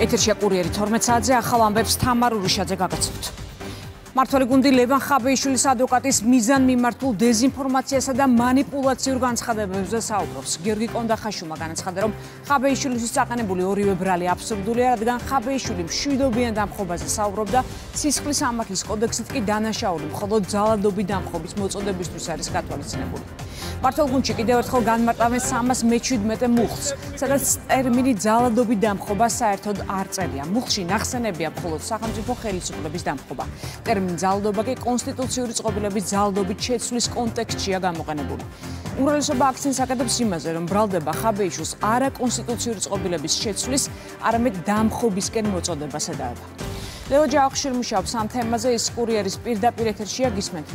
ეთერშია კურიერი 12 საათზე ახალ ამბებს თამარ ურუშაძე გაგაცნობთ. მართველი გუნდი ლევან ხაბეიშვილის ადვოკატის მიზანმიმართულ დეზინფორმაციასა და მანიპულაციურ განცხადებებზე საუბრობს. გიორგი კონდახაშუმა განაცხადა, რომ ხაბეიშვილისთვის წაყენებული ორივე ბრალი აბსურდულია, რადგან ხაბეიშვილი მშვიდობიან დამხობაზე საუბრობდა, სისხლის სამართლის კოდექსით კი დანაშაული მხოლოდ ძალადობი დამხობის მოწოდებისთვის არის გათვალისწინებული. მართლ გუნდში კიდევ ერთხელ განმარტავენ 317 მუხლს, სადაც ტერმინი ძალადობი დამხობა საერთოდ არ წერია. მუხლში ნახსენებია მხოლოდ სახელმწიფო ხელისუფლების დამხობა. ტერმინი ძალადობა კი კონსტიტუციური წყობილების ძალადობით შეცვლის კონტექსტშია გამოყენებული. უმრავლესობა აქცენტს აკეთებს იმაზე, რომ ბრალდება ხაბეიშვილს არა კონსტიტუციური წყობილების შეცვლის, არამედ დამხობისკენ მოწოდებას ედაება. ლეო ჯავახიშვილი მუშაობს ამ თემაზე, ის კურიერის პირდაპირ ეთერშია, გისმენთ.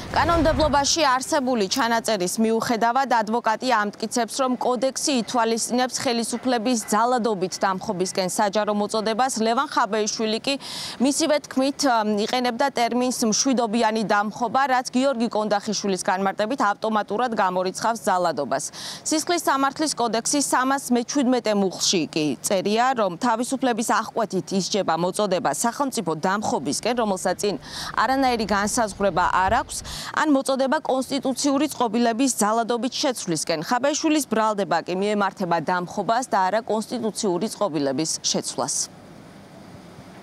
კანონმდებლობაში არსებული ჩანაწერის მიუხედავად ადვოკატი ამტკიცებს, რომ კოდექსი ითვალისწინებს ხელისუფლების ძალადობით დამხობისკენ საჯარო მოწოდებას. ლევან ხაბეიშვილი კი მისივე თქმით იყენებდა ტერმინს მშვიდობიანი დამხობა, რაც გიორგი კონდახიშვილის განმარტებით ავტომატურად გამორიცხავს ძალადობას. სისხლის სამართლის კოდექსის 317 მუხლში კი წერია, რომ თავისუფლების აღკვეთით ისჯება მოწოდება სახელმწიფო დამხობისკენ, რომელსაც წინ არანაირი განსაზღვრება არ აქვს. ან მოწოდება კონსტიტუციური წყობილების ძალადობით შეცვლისკენ. ხაბეიშვილის ბრალდება კი მიემართება დამხობას და არა კონსტიტუციური წყობილების შეცვლას.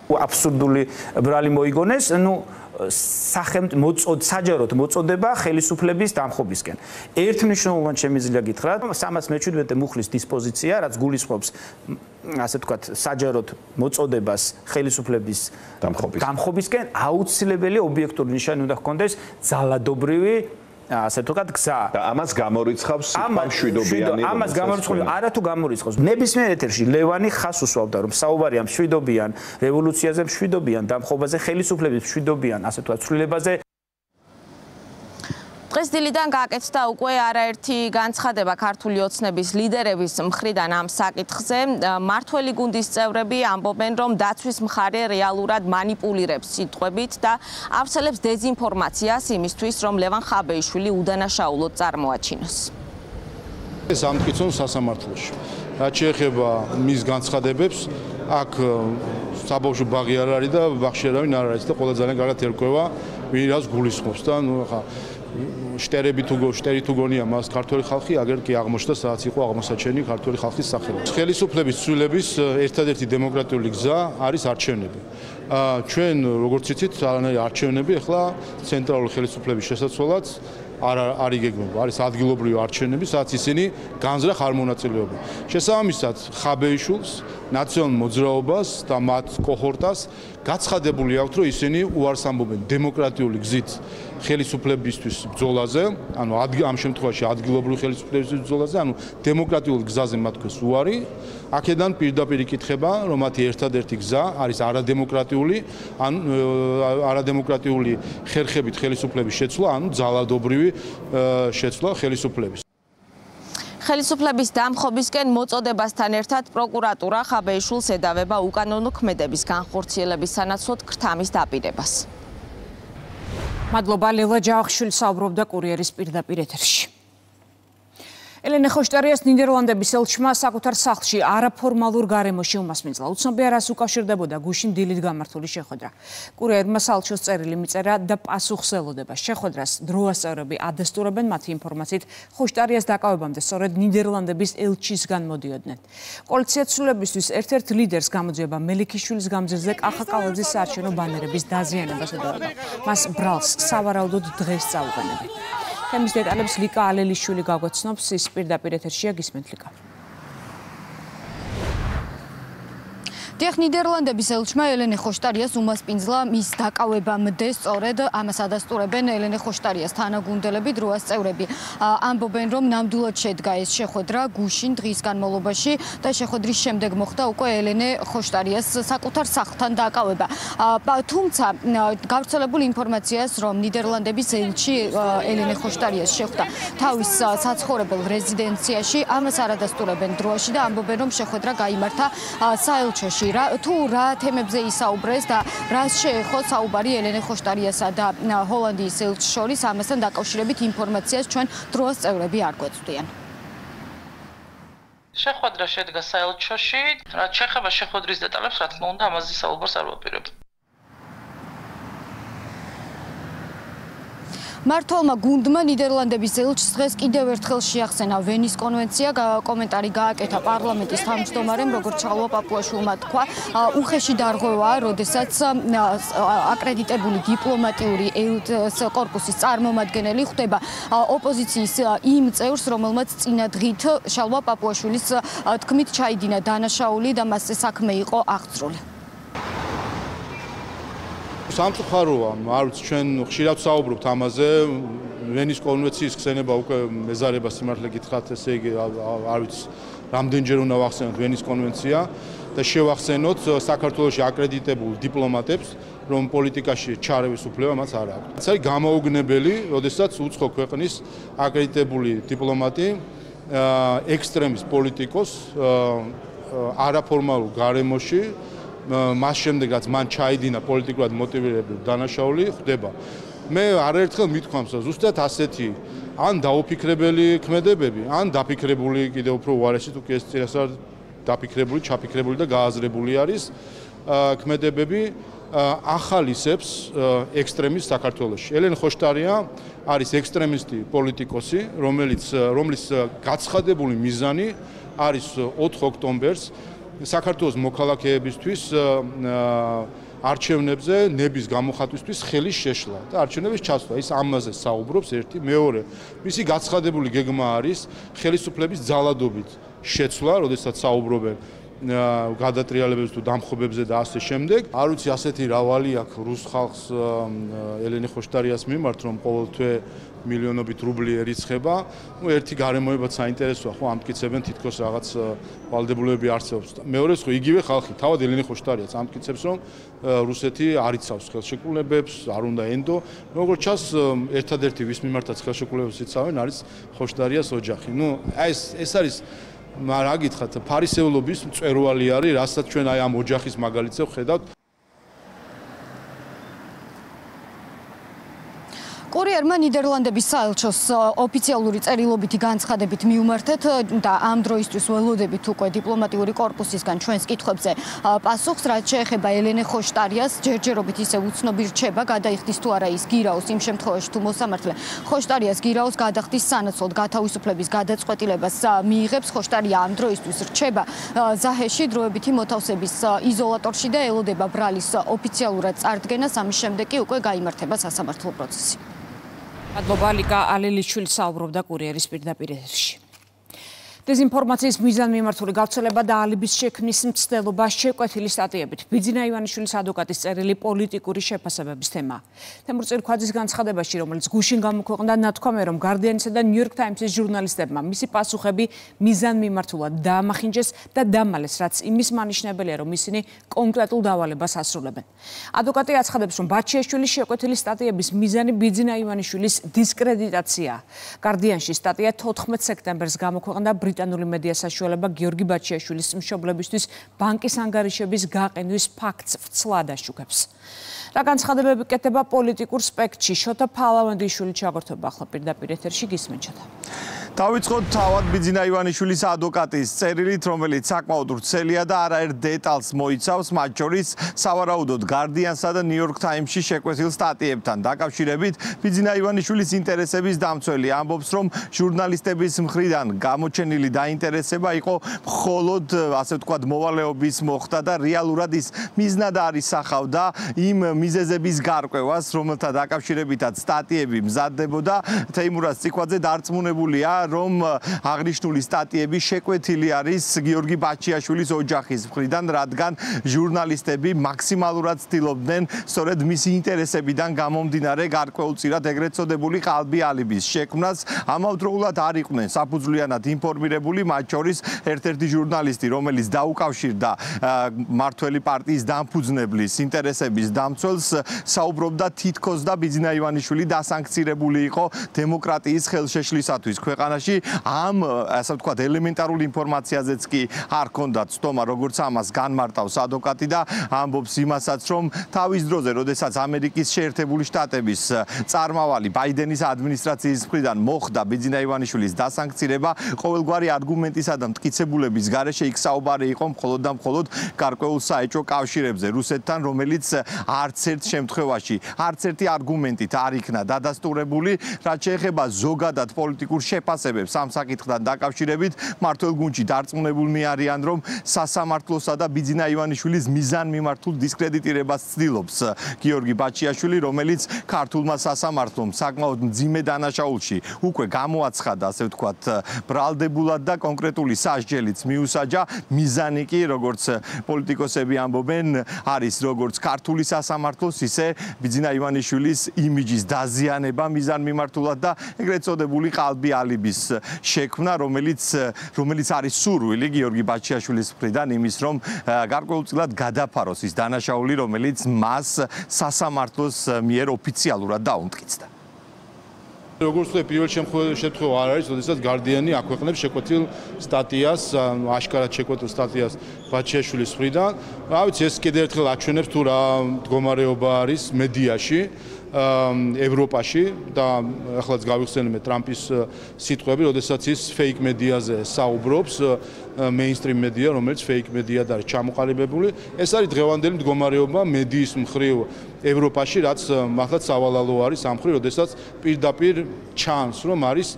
აბსურდული ბრალი მოიგონეს, საჯაროდ მოწოდება ხელისუფლების დამხობისკენ. ერთმნიშვნელოვანი შემიძლია გითხრათ, 317 მუხლის დისპოზიცია, რაც გულისხმობს ასე ვთქვათ, საჯაროდ მოწოდებას ხელისუფლების დამხობისკენ, აუცილებელი ობიექტური ნიშანი უნდა ჰქონდეს ძალადობრივი ასე ვთქვათ გზა. და ამას გამორიცხავს მშვიდობიანი. ამას გამორიცხავს, არათუ გამორიცხავს. ნებისმიერ ეთერში ლევანი ხას უსვავდა, რომ საუბარია მშვიდობიან რევოლუციაზე, მშვიდობიან დამხობაზე, ხელისუფლების მშვიდობიან ასე ვთქვათ ცვლილებაზე. დღეს დილიდან გააკეთდა უკვე არაერთი განცხადება ქართული ოცნების ლიდერების მხრიდან ამ საკითხზე. მართველი გუნდის წევრები ამბობენ, რომ დაცვის მხარე რეალურად მანიპულირებს სიტყვებით და ავრცელებს დეზინფორმაციას იმისთვის, რომ ლევან ხაბეიშვილი უდანაშაულოდ წარმოაჩინოს. ეს ამტკიცონ სასამართლოში. რაც შეეხება მის განცხადებებს, აქ საბავშვო ბაღი არ არის და ბაღში არავინ არ არის და ყველა ძალიან კარგად ერკვევა, ვინ რას გულისხმობს და ხა შტერი თუ გონია მას ქართული ხალხი, აგერ კი აღმოჩნდა სადაც იყო აღმოსაჩენი ქართული ხალხის სახელით. ხელისუფლების ცვლილების ერთადერთი დემოკრატიული გზა არის არჩევნები. ჩვენ როგორც იცით, არანაირი არჩევნები ახლა ცენტრალური ხელისუფლების შესაძლებლად არ იგეგმება. არის ადგილობრივი არჩევნები, სადაც ისინი განზრახ არ მონაწილეობენ. შესაბამისად, ხაბეიშვილს, ნაციონალურ მოძრაობას და მათ კოჰორტას გაცხადებული აქვთ, რომ ისინი უარს ამბობენ დემოკრატიული გზით ხელისუფლებისთვის ბრძოლაზე, ანუ ამ შემთხვევაში ადგილობრივი ხელისუფლებისთვის ბრძოლაზე, ანუ დემოკრატიულ გზაზე მათ ქვეს უარი. აქედან პირდაპირ იკითხება, რომ მათი ერთადერთი გზა არის არადემოკრატიული ხერხებით ხელისუფლების შეცვლა, ანუ ძალადობრივი შეცვლა ხელისუფლების. ხელისუფლების დამხობისკენ მოწოდებასთან ერთად პროკურატურა ხაბეიშვილს ედავება უკანონო ქმედების განხორციელების სანაცვლოდ ქრთამის დაპირებას. მადლობა ლელა ჯავახიშვილი საუბრობდა კურიერის პირდაპირ ეთერში. ელენე ხოშტარიას ნიდერლანდების ელჩმა საკუთარ სახლში არაფორმალურ გარემოში უმასპინძლა. უცნობია რას უკავშირდებოდა გუშინ დილით გამართული შეხვედრა. კურიერმა სალჩოს წერილი მიწერა და პასუხს ელოდება. შეხვედრას დროას წევრები ადასტურებენ, მათი ინფორმაციით ხოშტარიას დაკავებამდე სწორედ ნიდერლანდების ელჩისგან მოდიოდნენ. კოალიცია ცვლილებისთვის ერთ-ერთ ლიდერს გამოძიება მელიქიშვილის გამზირზე კახაკალაძის საარჩევნო ბანერების დაზიანებას ედავება. მას ბრალს სავარაუდოდ დღეს წაუყენებენ. თემის დეტალებს ლიკა ალელიშვილი გაგვაცნობს, ის პირდაპირ ეთერშია, გისმენთ ლიკა. დიახ, ნიდერლანდების ელჩმა ელენე ხოშტარიას უმასპინძლა მის დაკავებამდე, სწორედ ამას ადასტურებენ ელენე ხოშტარიას თანაგუნდელები, დროას წევრები. ამბობენ, რომ ნამდვილად შედგა ეს შეხვედრა გუშინ დღის განმავლობაში და შეხვედრის შემდეგ მოხდა უკვე ელენე ხოშტარიას საკუთარ სახლთან დაკავება. თუმცა გავრცელებულ ინფორმაციას, რომ ნიდერლანდების ელჩი ელენე ხოშტარიას შეხვდა თავის საცხოვრებელ რეზიდენციაში, ამას არ ადასტურებენ დროაში და ამბობენ, რომ შეხვედრა გაიმართა საელჩოში. თუ რა თემებზე ისაუბრეს და რას შეეხო საუბარი ელენე ხოშტარიასა და ჰოლანდიის ელჩს შორის, ამასთან დაკავშირებით ინფორმაციას ჩვენ დროას წევრები არ გვეწვდიან. შეხვედრა შედგა საელჩოში, რაც შეეხება შეხვედრის დეტალებს, რა თქმა უნდა, ამაზე საუბარს არ ვაპირებ. მართლმა გუნდმა ნიდერლანდების ელჩს დღეს კიდევ ერთხელ შეახსენა ვენის კონვენცია, კომენტარი გააკეთა პარლამენტის თავმჯდომარემ, როგორც ჩალვა პაპუაშვილმა თქვა, უხეში დარღვევაა, როდესაც აკრედიტებული დიპლომატიური კორპუსის წარმომადგენელი ხვდება ოპოზიციის იმ წევრს, რომელმაც წინა დღით ჩალვა პაპუაშვილის თქმით ჩაიდინა დანაშაული და მასზე საქმე იყო აღწრული. სამწუხაროა, არ ვიცი, ჩვენ ხშირად ვსაუბრობთ ამაზე, ვენის კონვენციის ხსენება უკვე მეზარება სიმართლე გითხრათ, ესე იგი, არ ვიცი, რამდენჯერ უნდა ვახსენოთ ვენის კონვენცია და შევახსენოთ საქართველოში აკრედიტებულ დიპლომატებს, რომ პოლიტიკაში ჩარევის უფლება მას არ აქვს. ეს არის გამოუგნებელი, როდესაც უცხო ქვეყნის აკრედიტებული დიპლომატი ექსტრემის პოლიტიკოს არაფორმალურ გარემოში მას შემდეგ რაც მან ჩაიდინა პოლიტიკურად მოტივირებული დანაშაული ხდება. მე არაერთხელ მithქვამს, რომ ზუსტად ასეთი ან დაუფიქრებელი ქმედებები, ან დაფიქრებული კიდევ უფრო უარესი თუ კი ეს წინასწარ დაფიქრებული, ჩაფიქრებული და გააზრებული არის ქმედებები ახალისებს ექსტრემის საქართველოში. ელენ ხოშტარია არის ექსტრემისტი პოლიტიკოსი, რომლის გაცხადებული მიზანი არის 4 ოქტომბერს საქართველოს მოქალაქეებისთვის არჩევნებზე ნების გამოხატვისთვის ხელის შეშლა და არჩევნების ჩასვლა. ის ამაზე საუბრობს ერთი, მეორე. მისი გაცხადებული გეგმა არის ხელისუფლების ძალადობით შეცვლა, როდესაც საუბრობენ გადატრიალებებზე თუ დამხობებზე და ასე შემდეგ. არ ვიცი, ასეთი რავალი აქვს რუს ხალხს ელენე ხოშტარიას მიმართ, რომ ყოველთვე მილიონობით რუბლი ერიცხება. ერთი გარემოებაც საინტერესოა, ხო, ამტკიცებენ თითქოს რაღაც ვალდებულებები არსებობს. მეორეს ხო იგივე ხალხი, თავად ელენე ხოშტარიაც ამტკიცებს, რომ რუსეთი არ იცავს ხელშეკრულებებს, არ უნდა ენდო. როგორც ჩანს, ერთადერთი ვის მიმართაც ხელშეკრულებებს იცავენ არის ხოშტარიას ოჯახი. ეს არის რა გითხრათ, ფარისევლობის მწვერვალი არის, რასაც ჩვენ აი ამ ოჯახის მაგალითზე ვხედავთ. კურიერმა ნიდერლანდების საელჩოს ოფიციალური წერილობითი განცხადებით მიუმართეთ და ამ დროისთვის ველოდებით უკვე დიპლომატიური კორპუსისგან ჩვენს კითხვებზე პასუხს, რაც შეეხება ელენე ხოშტარიას, ჯერჯერობით ისე უცნობი რჩება, გადაიხდის თუ არა ის გირაოს იმ შემთხვევაში თუ მოსამართლე ხოშტარიას გირაოს გადახდის სანაცვლოდ გათავისუფლების გადაწყვეტილებას მიიღებს. ხოშტარია ამ დროისთვის რჩება ზაჰეში დროებითი მოთავსების იზოლატორში და ელოდება ბრალის ოფიციალურად წარდგენას, ამის შემდეგ კი უკვე გაიმართება სასამართლო პროცესი. მადლობა ლიკა ალელიშვილი საუბრობდა კურიერის პირდაპირ ეთერში. დეზინფორმაციის მიზანმიმართული გავრცელება და ალიბის შექმნის მცდელობა შეკვეთილი სტატიებით. ბიძინა ივანიშვილის ადვოკატის წერილი პოლიტიკური შეფასებების თემაა. თემურ წირქვაძის განცხადებაში, რომელიც გუშინ გამოქვეყნდა, ნათქვამია, რომ გარდიანისა და ნიუ-იორკ ტაიმსის ჟურნალისტებმა მისი პასუხები მიზანმიმართულად დაამახინჯეს და დამალეს, რაც იმის მანიშნებელია, რომ ისინი კონკრეტულ დავალებას ასრულებენ. ადვოკატი აცხადებს, რომ ბაჩიაშვილის შეკვეთილი სტატიების მიზანი ბიძინა ივანიშვილის დისკრედიტაციაა. გარდიანში სტატია 14 სექტემბერს გამოქვეყნდა ბრიტანული მედია საშუალება გიორგი ბაჩიაშვილის მშობლებისთვის ბანკის ანგარიშების გაყენვის ფაქტს ვცლად აშუქებს. რა განცხადებები კეთდება პოლიტიკურ სპექტრში, შოთა ფალავანდიშვილი ჩაგორთვება ახლა პირდაპირ ეთერში, გისმენთ შოთა. დავიწყოთ თავად ბიძინა ივანიშვილის ადვოკატის წერილით, რომელიც საკმაოდ ვრცელია და არაერთ დეტალს მოიცავს, მათ შორის სავარაუდოდ გარდიანსა და ნიუ-იორკ ტაიმსში შეკვეთილ სტატიებთან დაკავშირებით. ბიძინა ივანიშვილის ინტერესების დამცველი ამბობს, რომ ჟურნალისტების მხრიდან გამოჩენილი დაინტერესება იყო მხოლოდ, ასე ვთქვათ, მოვალეობის მოხდა და რეალურად ის მიზნად არ ისახავდა იმ მიზეზების გარკვევას, რომელთა დაკავშირებითაც სტატიები მზადდებოდა. თეიმურაზ ციქვაძე დარწმუნებულია, რომ აღნიშნული სტატიები შეკვეთილი არის გიორგი ბაჩიაშვილის ოჯახის მხრიდან, რადგან ჟურნალისტები მაქსიმალურად ცდილობდნენ სწორედ მისი ინტერესებიდან გამომდინარე გარკვეულწილად ეგრეთ წოდებული ყალბი ალიბის შექმნას. ამავდროულად არ იყვნენ საფუძვლიანად ინფორმირებული, მათ შორის ერთ-ერთი ჟურნალისტი, რომელიც დაუკავშირდა მართველი პარტიის დამფუძნებლის ინტერესების დამცველს, საუბრობდა თითქოს და ბიძინა ივანიშვილი დასანქცირებული იყო დემოკრატიის ხელშეშლისათვის ქვეყანაში ქვეყანაში ამ ასე ვთქვათ ელემენტარულ ინფორმაციაზეც კი არ ქონდათ ცდომა, როგორც ამას განმარტავს ადვოკატი და ამბობს იმასაც, რომ თავის დროზე, როდესაც ამერიკის შეერთებული შტატების წარმავალი ბაიდენის ადმინისტრაციის მხრიდან მოხდა ბიძინა ივანიშვილის დასანქცირება, ყოველგვარი არგუმენტისა და მტკიცებულების გარეშე იქ საუბარი იყო მხოლოდ და მხოლოდ გარკვეულ საეჭვო კავშირებზე რუსეთთან, რომელიც არც ერთ შემთხვევაში, არც ერთი არგუმენტით არ იქნა დადასტურებული, რაც შეეხება ზოგადად პოლიტიკურ შეფასებებს ამ საკითხთან დაკავშირებით, მმართველ გუნდში დარწმუნებულნი არიან, რომ სასამართლოსა და ბიძინა ივანიშვილის მიზანმიმართულ დისკრედიტირებას ცდილობს გიორგი ბაჩიაშვილი, რომელიც ქართულმა სასამართლომ საკმაოდ მძიმე დანაშაულში უკვე გამოაცხადა, ასე ვთქვათ, ბრალდებულად და კონკრეტული სასჯელიც მიუსაჯა. მიზანი კი, როგორც პოლიტიკოსები ამბობენ, არის როგორც ქართული სასამართლოს, ისე ბიძინა ივანიშვილის იმიჯის დაზიანება მიზანმიმართულად და ეგრეთ წოდებული ყალბი ალიბის შექმნა, რომელიც არის სურვილი გიორგი ბაჩიაშვილის მხრიდან იმის, რომ გარკვეულწილად გადაფაროს ის დანაშაული, რომელიც მას სასამართლოს მიერ ოფიციალურად დაუმტკიცდა. როგორც ვთქვი, პირველ შემთხვევა არ არის, როდესაც გარდიანი აქვეყნებს შეკვეთილ სტატიას, აშკარად შეკვეთილ სტატიას ბაჩიაშვილის მხრიდან. რა ვიცი, ეს კიდევ ერთხელ აჩვენებს თუ რა მდგომარეობა არის მედიაში, ევროპაში და ახლა გავიხსენებთ ტრამპის სიტყვები, როდესაც ის ფეიქ მედიაზე საუბრობს, მეინსტრიმ მედია, რომელიც ფეიქ მედიად არის ჩამოყალიბებული. ეს არის დღევანდელი მდგომარეობა მედიის მხრივ ევროპაში, რაც მართლაც სავალალო არის ამ მხრივ, როდესაც პირდაპირ ჩანს, რომ არის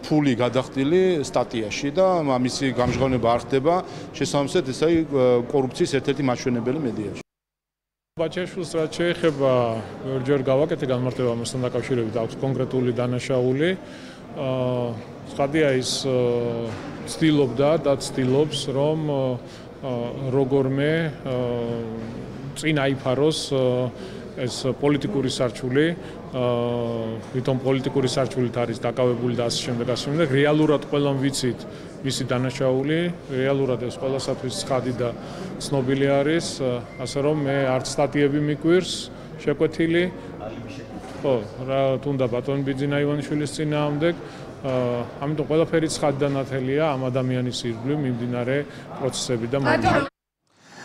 ფული გადახდილი სტატიაში და ამისი გამჟღავნება არ ხდება, შესაბამისად ეს არის კორუფციის ერთ-ერთი მაჩვენებელი მედიაში. ბაჩიაშვილს რაც შეეხება, ორჯერ გავაკეთე განმარტება ამასთან დაკავშირებით, აქვს კონკრეტული დანაშაული. ცხადია ის ცდილობდა და ცდილობს, რომ როგორმე წინ აიფაროს ეს პოლიტიკური სარჩული, ვითომ პოლიტიკური სარჩულით არის დაკავებული და ასე შემდეგ. რეალურად ყველამ ვიცით მისი დანაშაული, რეალურად ეს ყველასათვის ცხადი და ცნობილი არის, ასე რომ მე არც სტატიები მიგვირს შეკვეთილი. ხო, რა თუნდა ბატონ ბიძინა ივანიშვილის წინააღმდეგ, ამიტომ ყველაფერი ცხადი და ნათელია ამ ადამიანის ირგვლივ მიმდინარე პროცესები და მომენტები.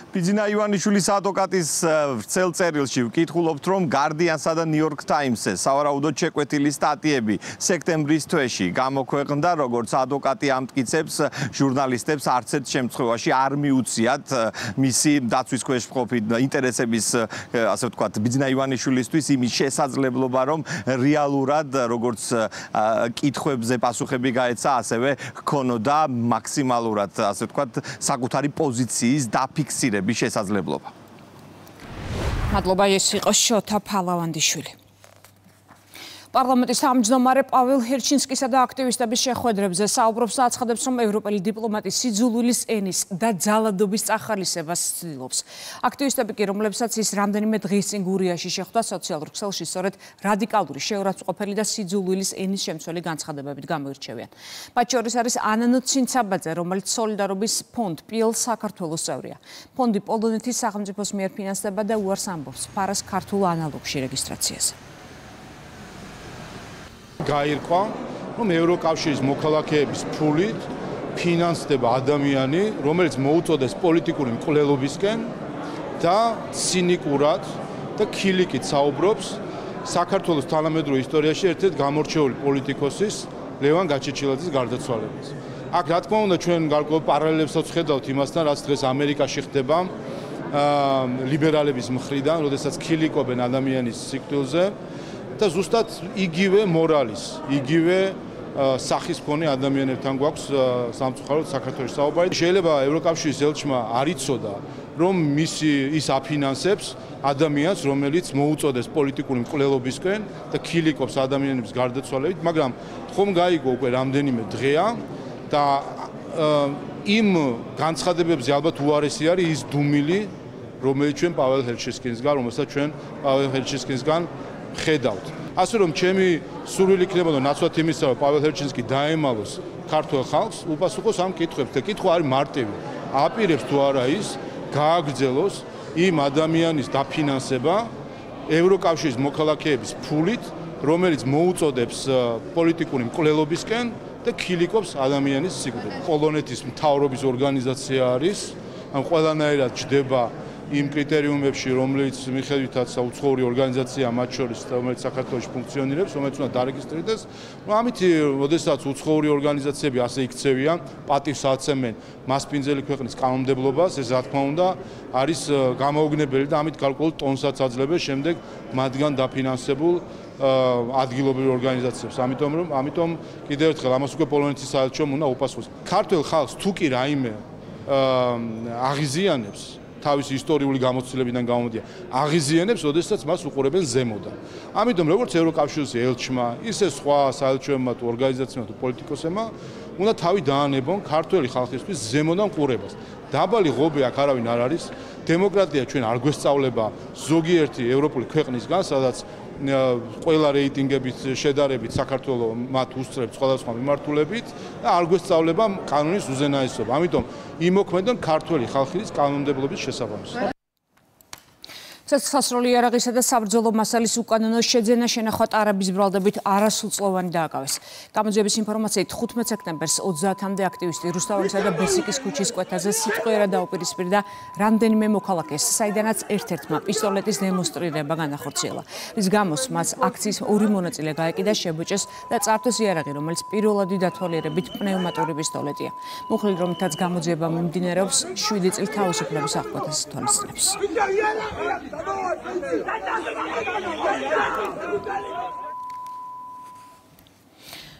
ბიძინა ივანიშვილის ადვოკატის ვრცელ წერილში ვკითხულობთ, რომ Guardian-სა და New York Times-ზე სავარაუდოდ შეკვეთილი სტატიები სექტემბრის თვეში გამოქვეყნდა, როგორც ადვოკატი ამტკიცებს, ჟურნალისტებს არც ერთ შემთხვევაში არ მიუციათ მისი დაცვის ქვეშ მყოფი ინტერესების, ასე ვთქვათ, ბიძინა ივანიშვილისთვის იმის შესაძლებლობა, რომ რეალურად როგორც კითხვებზე პასუხები გაეცა, ასევე ჰქონოდა მაქსიმალურად, ასე ვთქვათ, საკუთარი პოზიციის დაფიქსირება შესაძლებლობა. მადლობა, ეს იყო შოთა ფალავანდიშვილი. პარლამენტის თავმჯდომარე პაվել ჰერჩინსკისა და აქტივისტების შეხვედრებზე საუბრობს და აცხადებს, რომ ევროპელი დიპლომატი სიძულვილის ენის და ძალადობის წახალისებას ცდილობს. აქტივისტები კი, რომლებსაც ის რამდენიმე დღის წინ გურიაში შეხვდა სოციალურ ქსელში, სწორედ რადიკალური, შეურაცხყოფელი და სიძულვილის ენის შემცველი განცხადებებით გამოირჩევიან. მათ შორის არის ანანო ცინცაბაძე, რომელიც სოლიდარობის ფონდ PL საქართველოს წევრია. ფონდი პოლონეთის სახელმწიფოს მიერ ფინანსდება და უარს ამბობს ფარას ქართულ ანალოგში რეგისტრაციაზე. გაირკვა, რომ ევროკავშირის მოქალაქეების ფულით ფინანსდება ადამიანი, რომელიც მოუწოდეს პოლიტიკური მკვლელობისკენ და ცინიკურად და ქილიკით საუბრობს საქართველოს თანამედროვე ისტორიაში ერთ-ერთ გამორჩეული პოლიტიკოსის ლევან გაჩეჩილაძის გარდაცვალებას. აქ რა თქმა უნდა ჩვენ გარკვეულ პარალელებსაც ვხედავთ იმასთან, რაც დღეს ამერიკაში ხდება ლიბერალების მხრიდან, როდესაც ქილიკობენ ადამიანის სიკვდილზე. და ზუსტად იგივე მორალის, იგივე სახის მქონე ადამიანებთან გვაქვს სამწუხაროდ საქართველოს საუბარი. შეიძლება ევროკავშირის ელჩმა არ იცოდა, რომ ის აფინანსებს ადამიანს, რომელიც მოუწოდეს პოლიტიკური მკვლელობისკენ და ქილიკობს ადამიანების გარდაცვალებით, მაგრამ ხომ გაიგო უკვე რამდენიმე დღეა და იმ განცხადებებზე ალბათ უარესი არის ის დუმილი, რომელიც ჩვენ პაվել ჰერჩინსკისგან, რომელსაც ჩვენ პაվել ჰერჩინსკისგან ხედავთ. ასე რომ ჩემი სურვილი იქნებოდა ნაცვლად იმისა, რომ პაվել ჰერჩინსკი დაემალოს ქართულ ხალხს, უპასუხოს ამ კითხვებს და კითხვა არის მარტივი. აპირებს თუ არა ის გააგრძელოს იმ ადამიანის დაფინანსება ევროკავშირის მოქალაქეების ფულით, რომელიც მოუწოდებს პოლიტიკური მკვლელობისკენ და ქილიკობს ადამიანის სიკვდილს. პოლონეთის მთავრობის ორგანიზაცია არის, ან ყველანაირად ჯდება იმ კრიტერიუმებში, რომელიც მიხედვითაც უცხოური ორგანიზაცია მათ შორის, რომელიც საქართველოში ფუნქციონირებს, რომელიც უნდა დარეგისტრირდეს. ამით, როდესაც უცხოური ორგანიზაციები ასე იქცევიან, პატივს აცემენ მასპინძელი ქვეყნის კანონმდებლობას, ეს რა თქმა უნდა არის გამოუგნებელი და ამით გარკვეულ ტონსაც აძლევენ შემდეგ მათგან დაფინანსებულ ადგილობრივ ორგანიზაციებს. ამიტომ კიდევ ერთხელ ამას უკვე პოლონეთის საელჩომ უნდა უპასუხოს. ქართულ ხალხს თუ კი რაიმე აღიზიანებს თავის ისტორიული გამოცდილებიდან გამომდია, აღიზიანებს, ოდესაც მას უყურებენ ზემოდან. ამიტომ როგორც ევროკავშირის ელჩმა, ისე სხვა საელჩოებმა თუ ორგანიზაციებმა თუ პოლიტიკოსებმა უნდა თავი დაანებონ ქართველი ხალხისთვის ზემოდან ყურებას. დაბალი ღობე აქ არავინ არ არის. დემოკრატია ჩვენ არ გვესწავლება ზოგიერთი ევროპული ქვეყნისგან, სადაც ყველა რეიტინგებით შედარებით საქართველოს მათ უსწრებს სხვადასხვა მიმართულებით და არ გვესწავლება კანონის უზენაესობა. ამიტომ იმოქმედონ ქართველი ხალხის კანონმდებლობის შესაბამისად. სასროლი იარაღისა და საბრძოლო მასალის უკანონო შეძენა შენახვა ტარაბის ბრალდებით არასრულწლოვანი დააკავეს. გამოძიების ინფორმაციით 15 სექტემბერს 30-მდე აქტივისტი რუსთაველისა და ბესიკის ქუჩის კვეთაზე სიტყვიერად დაუპირისპირდა რამდენიმე მოქალაქეს, საიდანაც ერთ-ერთმა პისტოლეტის დემონსტრირება განახორციელა. რის გამოც მას აქციის ორი მონაწილე გაეკიდა, შებოჭეს და წართოს იარაღი, რომელიც პირველადი დათვალიერებით პნევმატური პისტოლეტია. მუხლი, რომლითაც გამოძიება მიმდინარეობს, 7 წლის თავისუფლების აღკვეთას თვალისწინებს.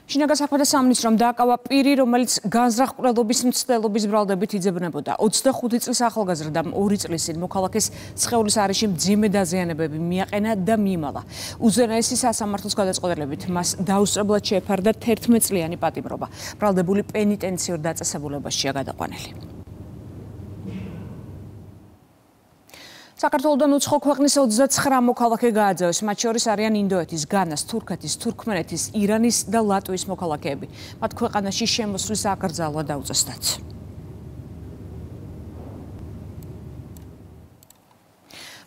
შინაგან საქმეთა სამინისტრომ დააკავა პირი, რომელიც განზრახ-ყრელობის მცდელობის ბრალდებით იძებნებოდა. 25 წლის ახალგაზრდამ 2 წლის წინ მოქალაქეს სხეულის არეში მძიმე დაზიანებები მიაყენა და მიიმალა. უზენაესი სასამართლოს გადაწყვეტილებით მას დაუსწრებლად შეეფარდა 11 წლიანი პატიმრობა. ბრალდებული პენიტენციურ დაწესებულებაშია გადაყვანილი. საქართველოდან უცხო ქვეყნის 29 მოქალაქე გააძევეს, მათ შორის არიან ინდოეთის, განას, თურქეთის, თურქმენეთის, ირანის და ლატვიის მოქალაქეები. მათ ქვეყანაში შემოსვლის აკრძალვა დაუწესდათ.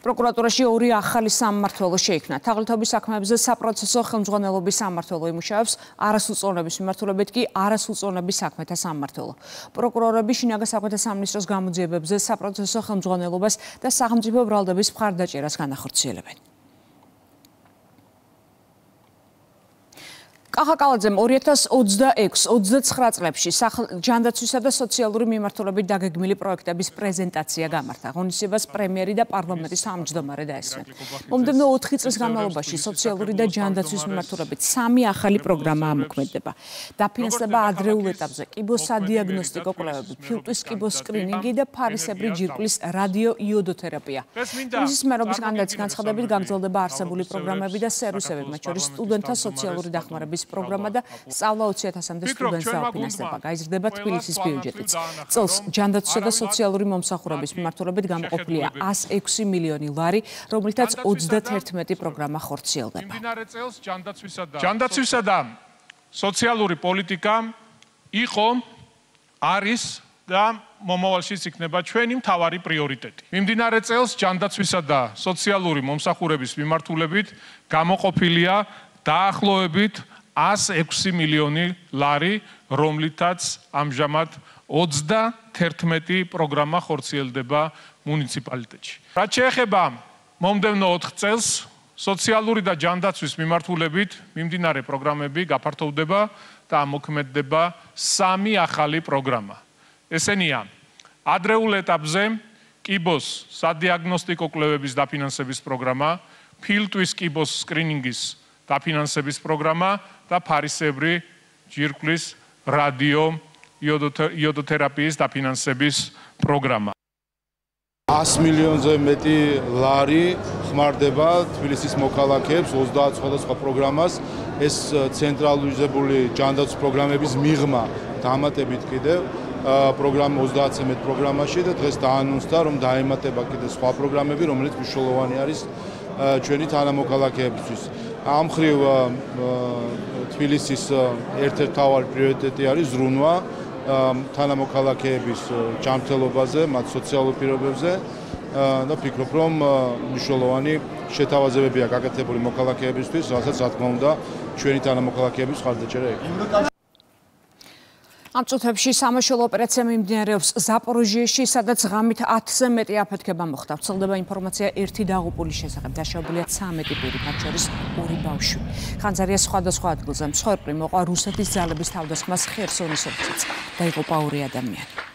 პროკურატურაში ორი ახალი სამმართველო შეიქმნა. თაღლითობის საქმეებზე საპროცესო ხელმძღვანელობის სამმართველო იმუშავებს, არასრულწლოვნების მიმართულებით კი არასრულწლოვნების საქმეთა სამმართველო. პროკურორები შინაგან საქმეთა სამინისტროს გამოძიებებზე საპროცესო ხელმძღვანელობას და სახელმწიფო ბრალდების მხარდაჭერას განახორციელებენ. კახაკალაძემ 2026-29 წლებში ჯანდაცვისა და სოციალური მიმართულებით დაგეგმილი პროექტების პრეზენტაცია გამართა. ღონისძიებას პრემიერი და პარლამენტის თავმჯდომარე დაესწრნენ. მომდევნო 4 წლის განმავლობაში სოციალური და ჯანდაცვის მიმართულებით 3 ახალი პროგრამა ამოქმედდება. დაფინანსდება ადრეულ ეტაპზე კიბოს სადიაგნოსტიკო კვლევები, ფილტვის კიბოს სკრინინგი და ფარისებრი ჯირკვლის რადიოიოდოთერაპია. მის მერობის კანდიდატის განცხადებით გაგრძელდება არსებული პროგრამები და სერვისები, მათ შორის სტუდენტთა სოციალური დახმარების პროგრამა და სწავლა 20.000-მდე სტუდენტს დაუფინანსდება. გაიზრდება თბილისის ბიუჯეტიც. წელს ჯანდაცვისა და სოციალური მომსახურების მიმართულებით გამოყოფილია 106 მილიონი ლარი, რომლითაც 31 პროგრამა ხორციელდება. ჯანდაცვისა და სოციალური პოლიტიკა იყო, არის და მომავალშიც იქნება ჩვენი მთავარი პრიორიტეტი. მიმდინარე წელს ჯანდაცვისა და სოციალური მომსახურების მიმართულებით გამოყოფილია დაახლოებით 106 მილიონი ლარი, რომლითაც ამჟამად 31 პროგრამა ხორციელდება მუნიციპალიტეტში. რაც შეეხება მომდევნო 4 წელს, სოციალური და ჯანდაცვის მიმართულებით მიმდინარე პროგრამები გაფართოვდება და ამოქმედდება 3 ახალი პროგრამა. ესენია: ადრეულ ეტაპზე კიბოს სადიაგნოსტიკო კვლევების დაფინანსების პროგრამა, ფილტვის კიბოს სკრინინგის დაფინანსების პროგრამა და ფარისებრი ჯირკვლის რადიოიოდოთერაპიის დაფინანსების პროგრამა. 100 მილიონზე მეტი ლარი ხმარდება თბილისის მოქალაქეებს 30 სხვადასხვა პროგრამას. ეს ცენტრალიზებული ჯანდაცვის პროგრამების მიღმა დამატებით კიდევ პროგრამა 30 პროგრამაში და დღეს დაანონსდა, რომ დაემატება კიდევ სხვა პროგრამები, რომელიც მნიშვნელოვანი არის ჩვენი თანამოქალაქეებისთვის. ამ მხრივ თბილისის ერთ-ერთი მთავარი პრიორიტეტი არის ზრუნვა თანამოქალაქეების ჯანმრთელობაზე, მათ სოციალურ პირობებზე და ფიქრობ, რომ მნიშვნელოვანი შეთავაზებებია გაკეთებული მოქალაქეებისთვის, რასაც რა თქმა უნდა ჩვენი თანამოქალაქეების ხარდაჭერა ექნება. ამ წუთებში სამაშველო ოპერაცია მიმდინარეობს ზაპოროჟიეში, სადაც ღამით 10-ზე მეტი აფეთქება მოხდა. ვრცელდება ინფორმაცია ერთი დაღუპულის შესახებ. დაშავებულია 13 პირი, მათ შორის 2 ბავშვი. ხანძარიას სხვადასხვა ადგილზე მსხვერპლი მოყვა რუსეთის ძალების თავდასხმას ხერსონის ოლქშიც. დაიღუპა 2 ადამიანი.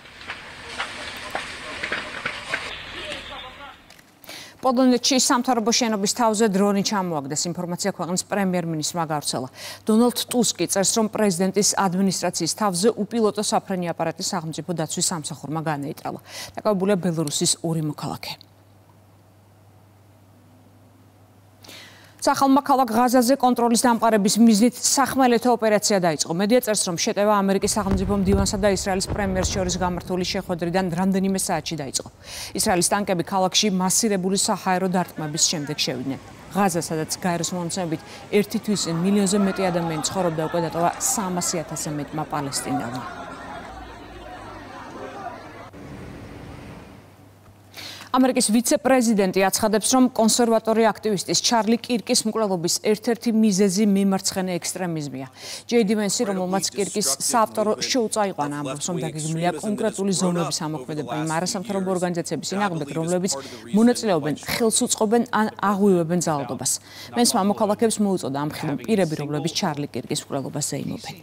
პოლონეთში სამთავრობო შენობის თავზე დრონი ჩამოაგდეს. ინფორმაცია ქვეყნის პრემიერ-მინისტრმა გავრცელა. დონალდ ტუსკი წერს, რომ პრეზიდენტის ადმინისტრაციის თავზე უპილოტო საფრენი აპარატი სახელმწიფო დაცვის სამსახურმა განეიტრალა. დაკავებულია ბელორუსის 2 მოქალაქე. სახალხო ქალაქ ღაზაზე კონტროლის დამყარების მიზნით სახმელეთო ოპერაცია დაიწყო. მედია წერს, რომ შეტევა ამერიკის სახელმწიფო მდივანსა და ისრაელის პრემიერს შორის გამართული შეხვედრიდან რამდენიმე საათში დაიწყო. ისრაელის ტანკები ქალაქში მასირებული საჰაერო დარტყმების შემდეგ შევიდნენ. ღაზა, სადაც გაეროს მომცემებით 1 თვის წინ მილიონზე მეტი ადამიანი ცხოვრობდა, უკვე დატოვა 300,000-ზე მეტმა პალესტინელმა. ამერიკის ვიცე-პრეზიდენტი აცხადებს, რომ კონსერვატორი აქტივისტის ჩარლი კირკის მკვლელობის ერთ-ერთი მიზეზი მემარცხენე ექსტრემიზმია. ჯეიდი ვენსი, რომელმაც კირკის საავტორო შოუ წაიყვანა, ამბობს, რომ დაგეგმილია კონკრეტული ზონების ამოქმედება იმ არასამთავრობო ორგანიზაციების წინააღმდეგ, რომლებიც მონაწილეობენ, ხელს უწყობენ ან აღვივებენ ძალადობას. ვენსმა მოქალაქეებს მოუწოდა ამ ხილულ პირები, რომლებიც ჩარლი კირკის მკვლელობას ეიმობენ.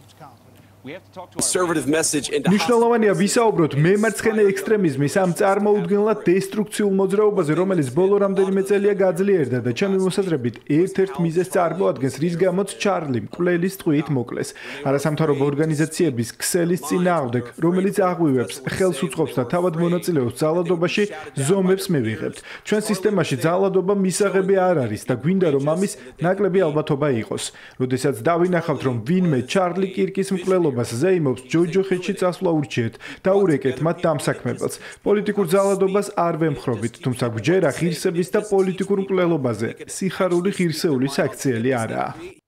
მნიშვნელოვანია ვისაუბროთ მემარცხენე ექსტრემიზმის ამ წარმოუდგენლად დესტრუქციულ მოძრაობაზე, რომელიც ბოლო რამდენიმე წელია გაძლიერდა და ჩემი მოსაზრებით ერთ-ერთ მიზეზს წარმოადგენს, რის გამოც ჩარლი მკვლელის ტყვიით მოკლეს. არასამთავრობო ორგანიზაციების ქსელის წინააღმდეგ, რომელიც აღვივებს, ხელს უწყობს და თავად მონაწილეობს ძალადობაში, ზომებს მივიღებთ. ჩვენ სისტემაში ძალადობა მისაღები არ არის და გვინდა რომ ამის ნაკლები ალბათობა იყოს. როდესაც დავინახავთ, რომ ვინმე ჩარლი კირკის მკვლელობას ზეიმობს, ჯოჯოხეთში წასვლა ურჩიეთ და ურეკეთ მათ დამსაქმებელს. პოლიტიკურ ძალადობას არ ვემხრობით, თუმცა გვჯერა ღირსების და პოლიტიკურ მკვლელობაზე. სიხარული ღირსეული საქციელი არაა.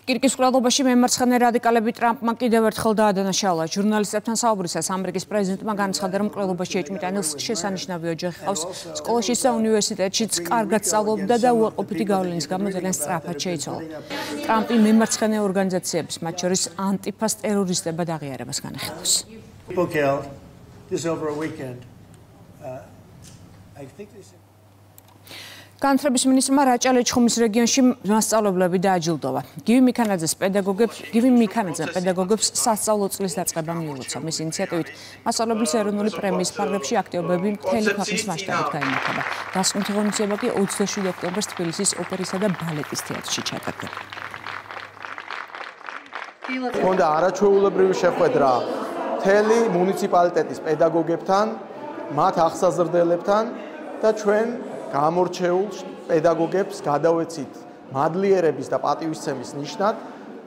კირკის მკვლელობაში მემარცხენე რადიკალები ტრამპმა კიდევ ერთხელ დაადანაშაულა. ჟურნალისტებთან საუბრისას ამერიკის პრეზიდენტმა განაცხადა, რომ მკვლელობაში ეჭვმიტანილს შესანიშნავი ოჯახი ჰყავს, სკოლაშიც და უნივერსიტეტშიც კარგად სწავლობდა და უარყოფითი გავლენის გამო ძალიან სწრაფად შეიცვალა. ტრამპი მემარცხენე ორგანიზაციებს, მათ შორის ანტიფას ტერორისტებად აღიარებას განახილავს. განათლების მინისტრმა რაჭა-ლეჩხუმის რეგიონში მასწავლებლები დააჯილდოვა. გივი მიქანაძემ პედაგოგებს სასწავლო წლის დაწყება მიულოცა. მის ინიციატივით მასწავლებლის ეროვნული პრემიის ფარგლებში აქტივობები მთელი ქვეყნის მასშტაბით გაიმართება. დასკვნითი ღონისძიება კი 27 ოქტომბერს თბილისის ოპერისა და ბალეტის თეატრში ჩატარდება. ჰქონდა არაჩვეულებრივი შეხვედრა მთელი მუნიციპალიტეტის პედაგოგებთან, მათ აღსაზრდელებთან და ჩვენ გამორჩეულ პედაგოგებს გადავეცით მადლიერების და პატივისცემის ნიშნად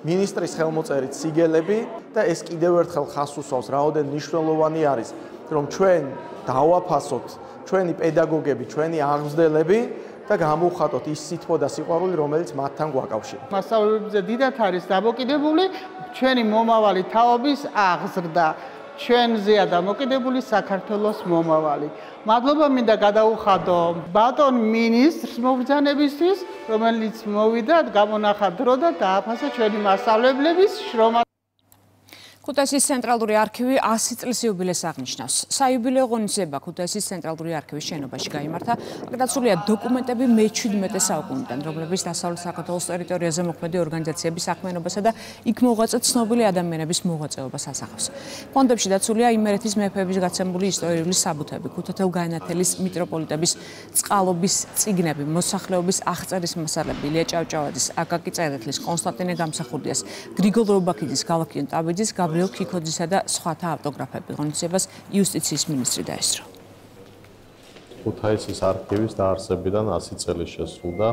მინისტრის ხელმოწერით სიგელები და ეს კიდევ ერთხელ ხაზს უსვამს, რაოდენ მნიშვნელოვანი არის, რომ ჩვენ დავაფასოთ ჩვენი პედაგოგები, ჩვენი აღმზრდელები და გამოვხატოთ ის სითბო და სიყვარული, რომელიც მათთან გვაკავშირებს. მასწავლებლებზე დიდათ არის დამოკიდებული ჩვენი მომავალი თაობის აღზრდა. ჩვენზეა დამოკიდებული საქართველოს მომავალი. მადლობა მინდა გადაუხადო ბატონ მინისტრს მობრძანებისთვის, რომელიც მოვიდა, გამონახა დრო და დააფასა ჩვენი მასწავლებლების შრომა. ქუთაისის ცენტრალური არქივი 100 წლის იუბილეს აღნიშნავს. საიუბილეო ღონისძიება ქუთაისის ცენტრალური არქივის შენობაში გაიმართა. აქ დაცულია დოკუმენტები მე-17 საუკუნიდან, რომლებიც დასავლეთ საქართველოს ტერიტორიაზე მოქმედი ორგანიზაციების საქმიანობასა და იქ მოღვაწე ცნობილი ადამიანების მოღვაწეობას ასახავს. ფონდებში დაცულია იმერეთის მეფეების გაცემული ისტორიული საბუთები, ქუთათელ-გაენათელის მიტროპოლიტების წყალობის წიგნები, მოსახლეობის აღწერის მასალები, ილია ჭავჭავაძის, აკაკი წერეთლის, კონსტანტინე გამსახურდიას, გრიგოლ რობაქიძის, გალაქიონ ტაბიძის, გაბრიელ ქიქოძისა და სხვათა ავტოგრაფები. ღონისძიებას იუსტიციის მინისტრი დაესწრო. ქუთაისის არქივის დაარსებიდან 100 წელი შესრულდა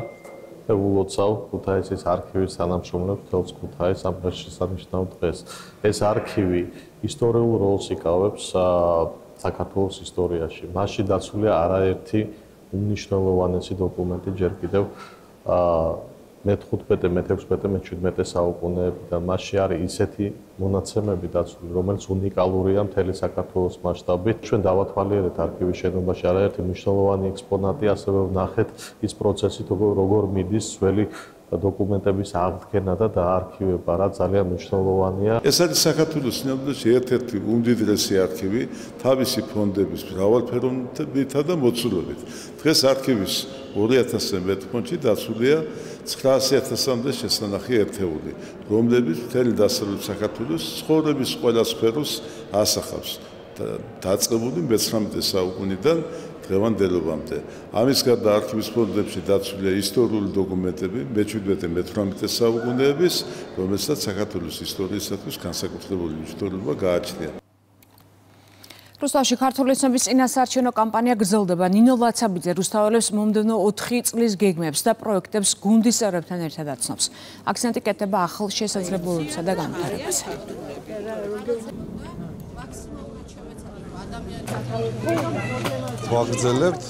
და ულოცავ ქუთაისის არქივის თანამშრომლებს თელს ქუთაის ამ შესანიშნავ დღეს. ეს არქივი ისტორიულ როლს იკავებს საქართველოს ისტორიაში. მასში დაცულია არაერთი უმნიშვნელოვანესი დოკუმენტი ჯერ კიდევ მე-15, მე-16, მე-17 საუკუნეებიდან მასში არის ისეთი მონაცემები დაცული, რომელიც უნიკალურია მთელი საქართველოს მასშტაბით. ჩვენ დავათვალიერეთ არქივის შენობაში არაერთი მნიშვნელოვანი ექსპონატი, ასევე ვნახეთ ის პროცესი, როგორ მიდის ძველი დოკუმენტების აღდგენა და დაარქივება, რა ძალიან მნიშვნელოვანია. ეს არის საქართველოს სინამდვილეში ერთ-ერთი უმდიდრესი არქივი თავისი ფონდების მრავალფეროვნებითა და მოცულობით. დღეს არქივის 2011 წელს დაცულია 900.000-მდე შესანახი ერთეული, რომლებიც მთელი დასავლეთ საქართველოს ცხოვრების ყველა სფეროს ასახავს. დაწყებული მე-19 საუკუნიდან დღევანდელობამდე. ამის გარდა არქივის ფონდებში დაცულია ისტორიული დოკუმენტები მე-17, მე-18 საუკუნეების, რომელსაც საქართველოს ისტორიისათვის განსაკუთრებული მნიშვნელობა გააჩნია. რუსთავში ქართული ოცნების წინასაარჩევნო კამპანია გრძელდება. ნინო ლაცაბიძე რუსთაველებს მომდევნო 4 წლის გეგმებს და პროექტებს გუნდის წევრებთან ერთად აცნობს. აქცენტი კეთდება ახალ შესაძლებლობებსა და განვითარებაზე. ვაგრძელებთ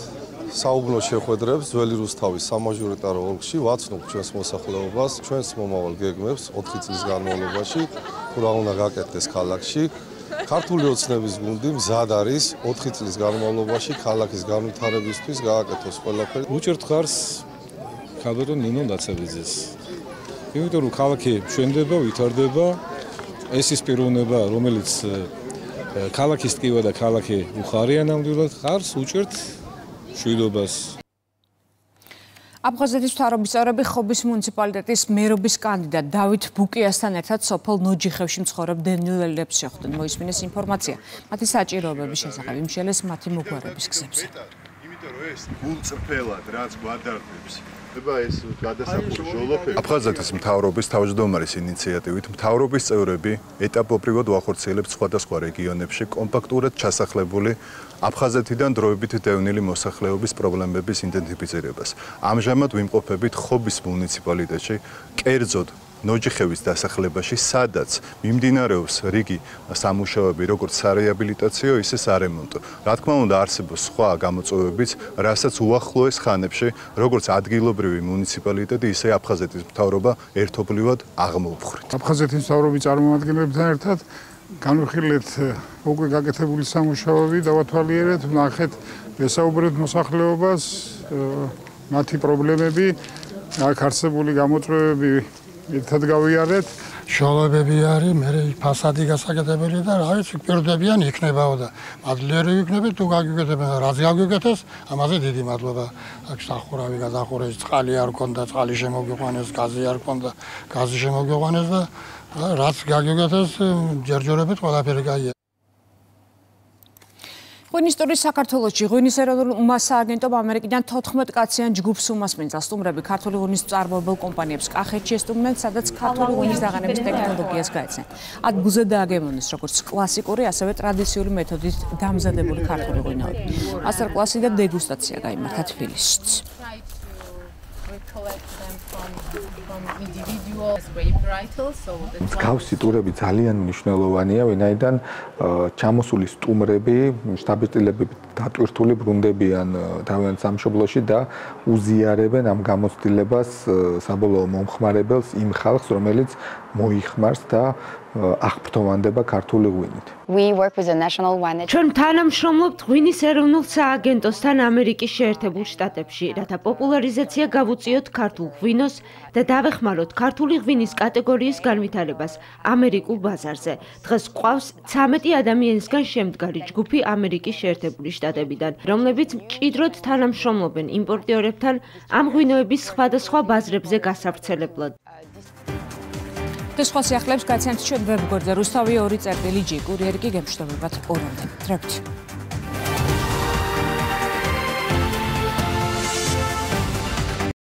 საუბნო შეხვედრებს ძველი რუსთავის სამაჟორიტარო ოლქში, ვაცნობთ ჩვენს მოსახლეობას, ჩვენს მომავალ გეგმებს 4 წლის განმავლობაში, თუ რა უნდა გაკეთდეს ქალაქში. ქართული ოცნების გუნდი მზად არის 4 წლის განმავლობაში ქალაქის განვითარებისთვის გააკეთოს ყველაფერი. უჭერთ ხარს ქალბატონ ნინო ლაცაბიძეს. იმიტომ რომ ქალაქი მშვენდება, ვითარდება, ეს ის პიროვნება, რომელიც ქალაქის ტკივა და ქალაქი უხარია ნამდვილად ხარს უჭერთ მშვიდობას. აფხაზეთის მთავრობის წევრები ხობის მუნიციპალიტეტის მერობის კანდიდატ დავით ბუკიასთან ერთად სოფელ ნოჯიხევში მცხოვრებ დენილელებს შეხვდნენ. მოისმინეს ინფორმაცია მათი საჭიროებების შესახებ, იმშელეს მათი მოგვარების გზებზე. იმიტომ რომ ეს გულწრფელად რაც გვადარდებს ეს გადასახური ჟოლოფები. აფხაზეთის მთავრობის თავმჯდომარის ინიციატივით მთავრობის წევრები ეტაპობრივად უახორციელებთ სხვადასხვა რეგიონებში კომპაქტურად ჩასახლებული აფხაზეთიდან დროებით დევნილი მოსახლეობის პრობლემების იდენტიფიცირებას. ამჟამად ვიმყოფებით ხობის მუნიციპალიტეტში, კერძოდ ნოჯიხევის დასახლებაში, სადაც მიმდინარეობს რიგი სამუშაოები, როგორც სარეაბილიტაციო, ისე სარემონტო. რა თქმა უნდა, არსებობს სხვა გამოწვევებიც, რასაც უახლოეს ხანებში, როგორც ადგილობრივი მუნიციპალიტეტი, ისე აფხაზეთის მთავრობა ერთობლივად აღმოუხვრით. აფხაზეთის მთავრობის წარმომადგენლებთან ერთად განვიხილეთ უკვე გაკეთებული სამუშაოები, დავათვალიერეთ, ვნახეთ, ვესაუბრეთ მოსახლეობას, მათი პრობლემები, აქ არსებული გამოწვევები ერთად გავიარეთ. შოლობები არის, მე ფასადი გასაკეთებელი და რა ვიცი, პირდებიან იქნებაო და მადლიერი იქნებით, თუ გაგიგეთებენ, რაც გაგიგეთეს, ამაზე დიდი მადლობა. აქ სახურავი გადახურეს, წყალი არ ქონდა, წყალი შემოგიყვანეს, გაზი არ ქონდა, გაზი შემოგიყვანეს და რაც გაგიგეთეს, ჯერჯერობით ყველაფერი გაია. ღვინის ტურის საქართველოში ღვინის ეროვნულ უმასააგენტომ ამერიკიდან 14 კაციან ჯგუფს უმასპინძლა. სტუმრები ქართული ღვინის მწარმოებელ კომპანიებს კახეთში ესტუმრნენ, სადაც ქართული ღვინის დაღანების ტექნოლოგიას გაეცნენ. ადგილზე დააგემოვნეს როგორც კლასიკური, ასევე ტრადიციული მეთოდით დამზადებული ქართული ღვინოები. მასტერკლასი და დეგუსტაცია გაიმართა თბილისშიც. მსგავსი ტურები ძალიან მნიშვნელოვანია, ვინაიდან ჩამოსული სტუმრები, შტაბისტილები დატვირთული ბრუნდებიან თავიანთ სამშობლოში და უზიარებენ ამ გამოცდილებას საბოლოო მომხმარებელს, იმ ხალხს, რომელიც მოიხმარს და აღფრთოვანდება ქართული ღვინით. ჩვენ თანამშრომლობთ ღვინის ეროვნულ სააგენტოსთან ამერიკის შეერთებულ შტატებში, რათა პოპულარიზაცია გავუწიოთ ქართულ ღვინოს და დავეხმაროთ ქართული ღვინის კატეგორიის განვითარებას ამერიკულ ბაზარზე. დღეს ყავს 13 ადამიანისგან შემდგარი ჯგუფი ამერიკის შეერთებული შტატებიდან, რომლებიც მჭიდროდ თანამშრომლობენ იმპორტიორებთან ამ ღვინოების სხვადასხვა ბაზრებზე გასავრცელებლად. სხვა სიახლეებს გაიცანთ ჩვენ ვებგვერდზე რუსთავი 2 წერტილი G კურიერი კი გემშვიდობებად 2-მდე. დროებით.